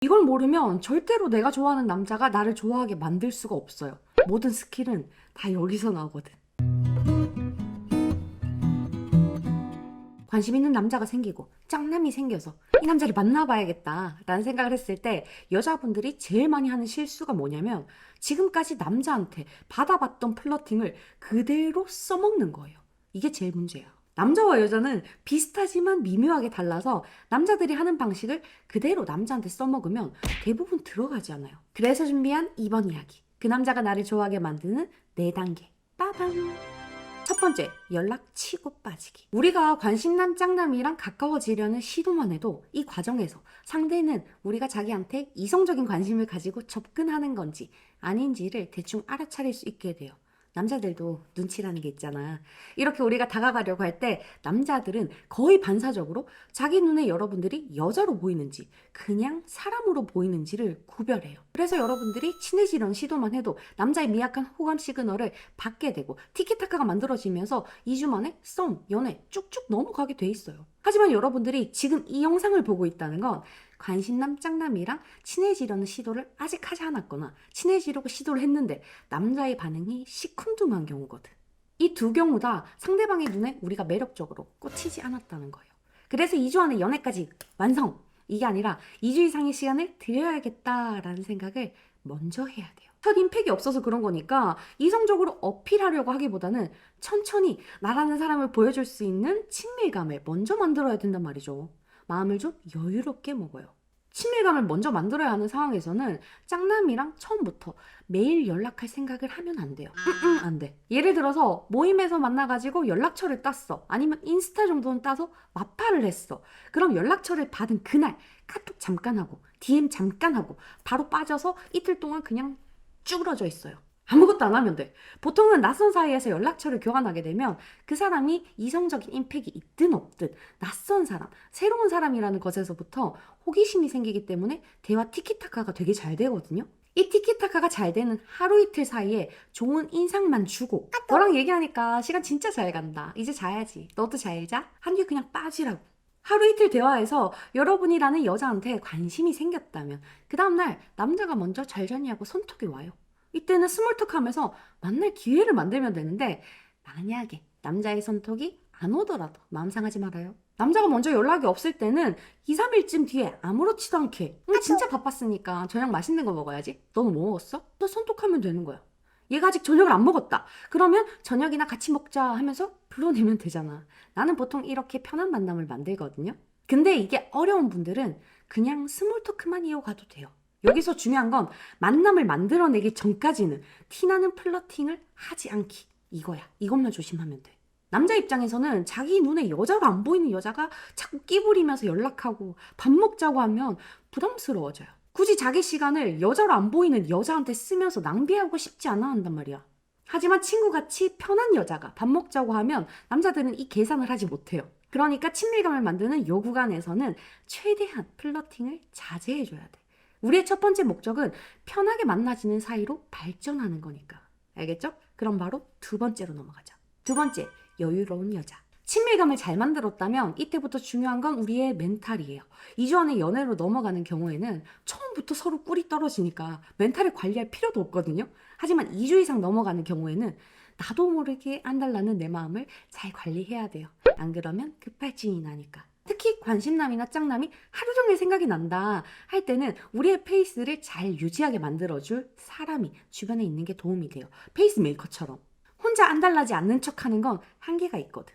이걸 모르면 절대로 내가 좋아하는 남자가 나를 좋아하게 만들 수가 없어요. 모든 스킬은 다 여기서 나오거든. 관심 있는 남자가 생기고 짝남이 생겨서 이 남자를 만나봐야겠다 라는 생각을 했을 때 여자분들이 제일 많이 하는 실수가 뭐냐면 지금까지 남자한테 받아봤던 플러팅을 그대로 써먹는 거예요. 이게 제일 문제예요. 남자와 여자는 비슷하지만 미묘하게 달라서 남자들이 하는 방식을 그대로 남자한테 써먹으면 대부분 들어가지 않아요. 그래서 준비한 이번 이야기. 그 남자가 나를 좋아하게 만드는 4단계. 빠밤! 첫 번째, 연락 치고 빠지기. 우리가 관심남 짝남이랑 가까워지려는 시도만 해도 이 과정에서 상대는 우리가 자기한테 이성적인 관심을 가지고 접근하는 건지 아닌지를 대충 알아차릴 수 있게 돼요. 남자들도 눈치라는 게 있잖아. 이렇게 우리가 다가가려고 할 때 남자들은 거의 반사적으로 자기 눈에 여러분들이 여자로 보이는지 그냥 사람으로 보이는지를 구별해요. 그래서 여러분들이 친해지려는 시도만 해도 남자의 미약한 호감 시그널을 받게 되고 티키타카가 만들어지면서 2주 만에 썸, 연애 쭉쭉 넘어가게 돼 있어요. 하지만 여러분들이 지금 이 영상을 보고 있다는 건 관심남 짝남이랑 친해지려는 시도를 아직 하지 않았거나 친해지려고 시도를 했는데 남자의 반응이 시큰둥한 경우거든. 이 두 경우 다 상대방의 눈에 우리가 매력적으로 꽂히지 않았다는 거예요. 그래서 2주 안에 연애까지 완성! 이게 아니라 2주 이상의 시간을 들여야겠다라는 생각을 먼저 해야 돼요. 첫 임팩이 없어서 그런 거니까 이성적으로 어필하려고 하기보다는 천천히 나라는 사람을 보여줄 수 있는 친밀감을 먼저 만들어야 된단 말이죠. 마음을 좀 여유롭게 먹어요. 친밀감을 먼저 만들어야 하는 상황에서는 짝남이랑 처음부터 매일 연락할 생각을 하면 안 돼요. 안 돼. 예를 들어서 모임에서 만나가지고 연락처를 땄어. 아니면 인스타 정도는 따서 마파를 했어. 그럼 연락처를 받은 그날 카톡 잠깐 하고 DM 잠깐 하고 바로 빠져서 이틀 동안 그냥 쭈그러져 있어요. 아무것도 안 하면 돼. 보통은 낯선 사이에서 연락처를 교환하게 되면 그 사람이 이성적인 임팩이 있든 없든 낯선 사람, 새로운 사람이라는 것에서부터 호기심이 생기기 때문에 대화 티키타카가 되게 잘 되거든요. 이 티키타카가 잘 되는 하루 이틀 사이에 좋은 인상만 주고 너랑 얘기하니까 시간 진짜 잘 간다. 이제 자야지. 너도 잘 자? 한 뒤에 그냥 빠지라고. 하루 이틀 대화에서 여러분이라는 여자한테 관심이 생겼다면 그 다음날 남자가 먼저 잘 잤냐고 손톱이 와요. 이때는 스몰톡 하면서 만날 기회를 만들면 되는데 만약에 남자의 손톡이 안 오더라도 마음 상하지 말아요. 남자가 먼저 연락이 없을 때는 2, 3일쯤 뒤에 아무렇지도 않게 진짜 바빴으니까 저녁 맛있는 거 먹어야지. 너는 뭐 먹었어? 또 손톡하면 되는 거야. 얘가 아직 저녁을 안 먹었다. 그러면 저녁이나 같이 먹자 하면서 불러내면 되잖아. 나는 보통 이렇게 편한 만남을 만들거든요. 근데 이게 어려운 분들은 그냥 스몰토크만 이어가도 돼요. 여기서 중요한 건 만남을 만들어내기 전까지는 티나는 플러팅을 하지 않기. 이거야. 이것만 조심하면 돼. 남자 입장에서는 자기 눈에 여자로 안 보이는 여자가 자꾸 끼부리면서 연락하고 밥 먹자고 하면 부담스러워져요. 굳이 자기 시간을 여자로 안 보이는 여자한테 쓰면서 낭비하고 싶지 않아 한단 말이야. 하지만 친구같이 편한 여자가 밥 먹자고 하면 남자들은 이 계산을 하지 못해요. 그러니까 친밀감을 만드는 요 구간에서는 최대한 플러팅을 자제해줘야 돼. 우리의 첫 번째 목적은 편하게 만나지는 사이로 발전하는 거니까. 알겠죠? 그럼 바로 두 번째로 넘어가자. 두 번째, 여유로운 여자. 친밀감을 잘 만들었다면 이때부터 중요한 건 우리의 멘탈이에요. 2주 안에 연애로 넘어가는 경우에는 처음부터 서로 꿀이 떨어지니까 멘탈을 관리할 필요도 없거든요. 하지만 2주 이상 넘어가는 경우에는 나도 모르게 안달나는 내 마음을 잘 관리해야 돼요. 안 그러면 급발진이 나니까. 특히 관심남이나 짝남이 하루 종일 생각이 난다 할 때는 우리의 페이스를 잘 유지하게 만들어줄 사람이 주변에 있는 게 도움이 돼요. 페이스메이커처럼. 혼자 안달나지 않는 척하는 건 한계가 있거든.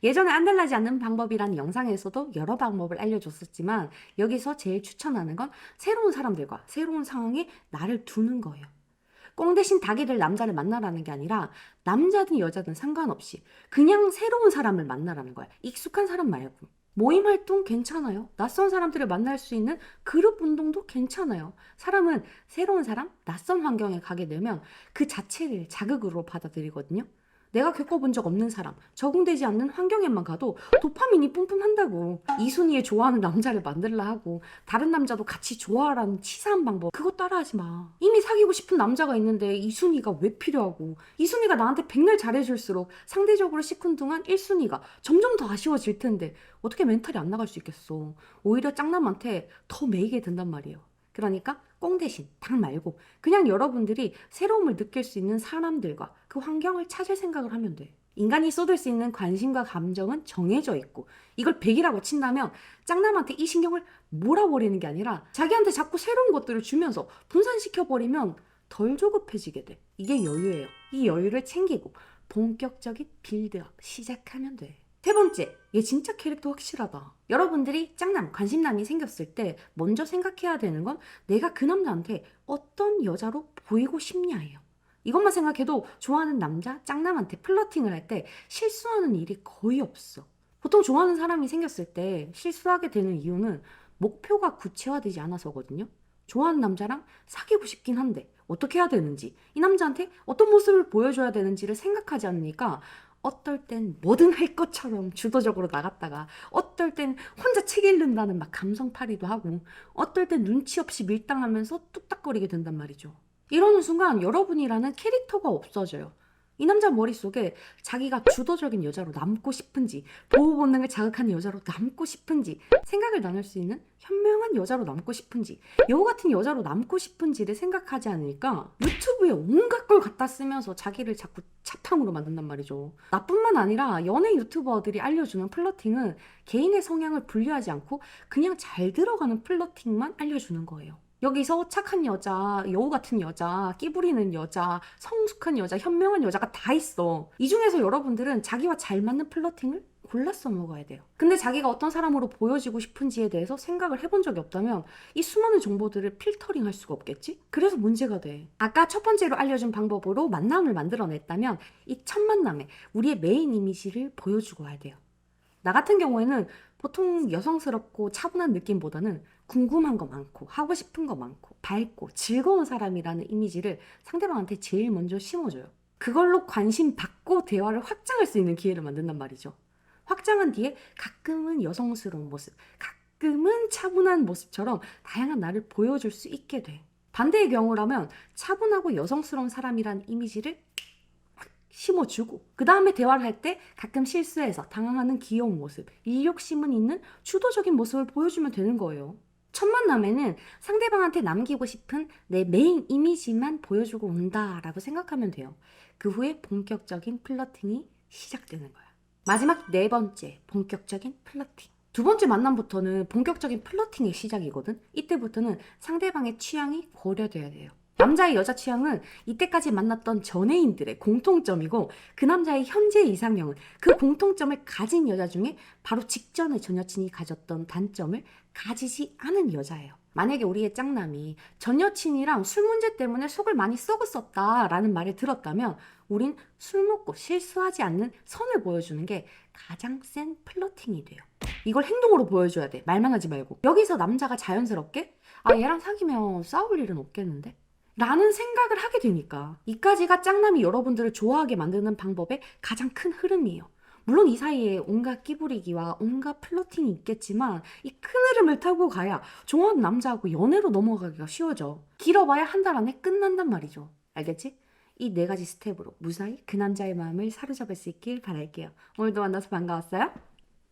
예전에 안달나지 않는 방법이라는 영상에서도 여러 방법을 알려줬었지만 여기서 제일 추천하는 건 새로운 사람들과 새로운 상황에 나를 두는 거예요. 꽁 대신 닭이 될 남자를 만나라는 게 아니라 남자든 여자든 상관없이 그냥 새로운 사람을 만나라는 거야. 익숙한 사람 말고. 모임 활동 괜찮아요. 낯선 사람들을 만날 수 있는 그룹 운동도 괜찮아요. 사람은 새로운 사람, 낯선 환경에 가게 되면 그 자체를 자극으로 받아들이거든요. 내가 겪어본 적 없는 사람, 적응되지 않는 환경에만 가도 도파민이 뿜뿜한다고. 이순이의 좋아하는 남자를 만들라 하고 다른 남자도 같이 좋아하라는 치사한 방법, 그거 따라하지 마. 이미 사귀고 싶은 남자가 있는데 이순이가 왜 필요하고, 이순이가 나한테 백날 잘해줄수록 상대적으로 시큰둥한 1순위가 점점 더 아쉬워질 텐데 어떻게 멘탈이 안 나갈 수 있겠어. 오히려 짝남한테 더 매이게 된단 말이에요. 그러니까 꽁 대신 닭 말고 그냥 여러분들이 새로움을 느낄 수 있는 사람들과 그 환경을 찾을 생각을 하면 돼. 인간이 쏟을 수 있는 관심과 감정은 정해져 있고 이걸 100이라고 친다면 짱남한테 이 신경을 몰아버리는 게 아니라 자기한테 자꾸 새로운 것들을 주면서 분산시켜버리면 덜 조급해지게 돼. 이게 여유예요. 이 여유를 챙기고 본격적인 빌드업 시작하면 돼. 세 번째, 얘 진짜 캐릭터 확실하다. 여러분들이 짱남, 관심남이 생겼을 때 먼저 생각해야 되는 건 내가 그 남자한테 어떤 여자로 보이고 싶냐예요. 이것만 생각해도 좋아하는 남자, 짱남한테 플러팅을 할 때 실수하는 일이 거의 없어. 보통 좋아하는 사람이 생겼을 때 실수하게 되는 이유는 목표가 구체화되지 않아서거든요. 좋아하는 남자랑 사귀고 싶긴 한데 어떻게 해야 되는지, 이 남자한테 어떤 모습을 보여줘야 되는지를 생각하지 않으니까 어떨 땐 뭐든 할 것처럼 주도적으로 나갔다가 어떨 땐 혼자 책 읽는다는 막 감성팔이도 하고 어떨 땐 눈치 없이 밀당하면서 뚝딱거리게 된단 말이죠. 이러는 순간 여러분이라는 캐릭터가 없어져요. 이 남자 머릿속에 자기가 주도적인 여자로 남고 싶은지 보호 본능을 자극하는 여자로 남고 싶은지 생각을 나눌 수 있는 현명한 여자로 남고 싶은지 여우 같은 여자로 남고 싶은지를 생각하지 않으니까 유튜브에 온갖 걸 갖다 쓰면서 자기를 자꾸 차탕으로 만든단 말이죠. 나뿐만 아니라 연예 유튜버들이 알려주는 플러팅은 개인의 성향을 분류하지 않고 그냥 잘 들어가는 플러팅만 알려주는 거예요. 여기서 착한 여자, 여우 같은 여자, 끼부리는 여자, 성숙한 여자, 현명한 여자가 다 있어. 이 중에서 여러분들은 자기와 잘 맞는 플러팅을 골라서 먹어야 돼요. 근데 자기가 어떤 사람으로 보여지고 싶은지에 대해서 생각을 해본 적이 없다면 이 수많은 정보들을 필터링 할 수가 없겠지? 그래서 문제가 돼. 아까 첫 번째로 알려준 방법으로 만남을 만들어냈다면 이 첫 만남에 우리의 메인 이미지를 보여주고 와야 돼요. 나 같은 경우에는 보통 여성스럽고 차분한 느낌보다는 궁금한 거 많고 하고 싶은 거 많고 밝고 즐거운 사람이라는 이미지를 상대방한테 제일 먼저 심어줘요. 그걸로 관심 받고 대화를 확장할 수 있는 기회를 만든단 말이죠. 확장한 뒤에 가끔은 여성스러운 모습, 가끔은 차분한 모습처럼 다양한 나를 보여줄 수 있게 돼. 반대의 경우라면 차분하고 여성스러운 사람이라는 이미지를 심어주고 그 다음에 대화를 할 때 가끔 실수해서 당황하는 귀여운 모습, 일욕심은 있는 주도적인 모습을 보여주면 되는 거예요. 첫 만남에는 상대방한테 남기고 싶은 내 메인 이미지만 보여주고 온다라고 생각하면 돼요. 그 후에 본격적인 플러팅이 시작되는 거야. 마지막 네 번째, 본격적인 플러팅. 두 번째 만남부터는 본격적인 플러팅의 시작이거든. 이때부터는 상대방의 취향이 고려돼야 돼요. 남자의 여자 취향은 이때까지 만났던 전애인들의 공통점이고 그 남자의 현재 이상형은 그 공통점을 가진 여자 중에 바로 직전에 전 여친이 가졌던 단점을 가지지 않은 여자예요. 만약에 우리의 짱남이 전 여친이랑 술 문제 때문에 속을 많이 썩었었다라는 말을 들었다면 우린 술 먹고 실수하지 않는 선을 보여주는 게 가장 센 플러팅이 돼요. 이걸 행동으로 보여줘야 돼. 말만 하지 말고. 여기서 남자가 자연스럽게 얘랑 사귀면 싸울 일은 없겠는데? 라는 생각을 하게 되니까 이까지가 짱남이 여러분들을 좋아하게 만드는 방법의 가장 큰 흐름이에요. 물론 이 사이에 온갖 끼부리기와 온갖 플러팅이 있겠지만 이 큰 흐름을 타고 가야 좋아하는 남자하고 연애로 넘어가기가 쉬워져. 길어봐야 한 달 안에 끝난단 말이죠. 알겠지? 이 네 가지 스텝으로 무사히 그 남자의 마음을 사로잡을 수 있길 바랄게요. 오늘도 만나서 반가웠어요.